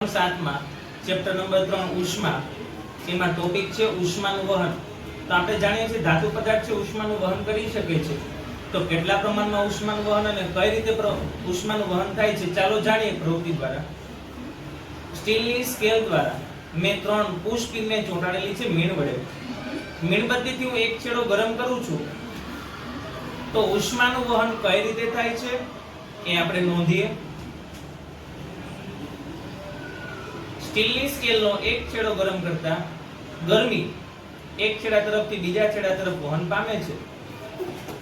7 માં chapter number 3 ઉષ્મા એમાં ટોપિક છે ઉષ્માનું વહન। તો આપણે જાણીએ છીએ ધાતુ પદાર્થ છે ઉષ્માનું વહન કરી શકે છે। તો કેટલા પ્રમાણમાં ઉષ્માનું વહન અને કઈ રીતે ઉષ્માનું વહન થાય છે ચાલો જાણીએ પ્રવૃત્તિ દ્વારા। સ્ટીલની સ્કેલ દ્વારા મેં 3 પુશ પિનને ચોંટાડેલી છે મીણ વડે। મીણબત્તીથી હું એક છેડો ગરમ કરું છું તો ઉષ્માનું વહન કઈ રીતે થાય છે એ આપણે નોંધીએ। સ્ટીલની સ્કેલનો એક છેડો ગરમ કરતા ગરમી એક છેડા તરફથી બીજા છેડા તરફ વહન પામે છે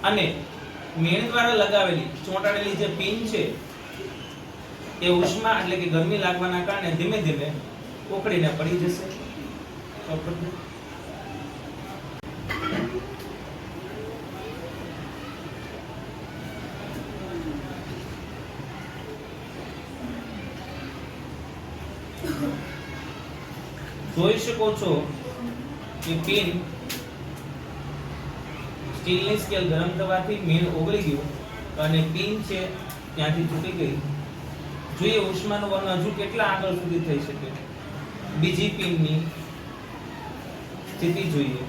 અને મીણ દ્વારા લગાવેલી ચોંટાડેલી જે પિન છે એ ઉષ્મા એટલે કે ગરમી લાગવાના કારણે ધીમે ધીમે ઓકળીને પડી જશે। જોઈ શકો છો કે પિન સ્ટીલની સ્કેલ ગરમ થવાથી મીણ ઓગળી ગયું અને પિન છે ત્યાંથી છૂટી ગઈ। જોઈએ ઉષ્માનું વહન હજુ કેટલા આગળ સુધી થઈ શકે। બીજી પિનની સ્થિતિ જોઈએ।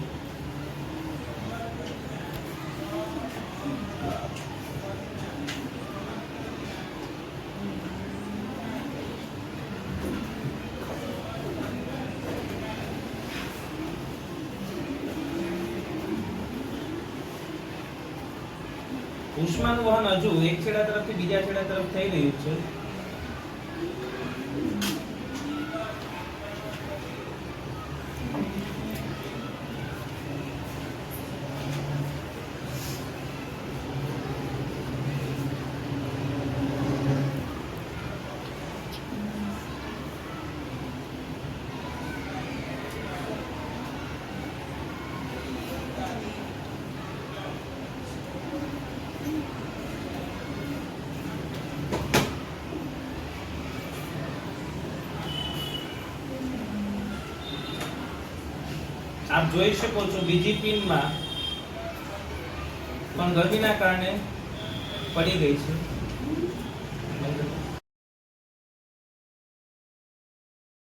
ઉષ્માનું વહન હજુ એક છેડા તરફથી બીજા છેડા તરફ થઈ રહ્યું છે। આપ જોઈ શકો છો બીજી પિનમાં પણ ગરમીના કારણે પડી ગઈ છે।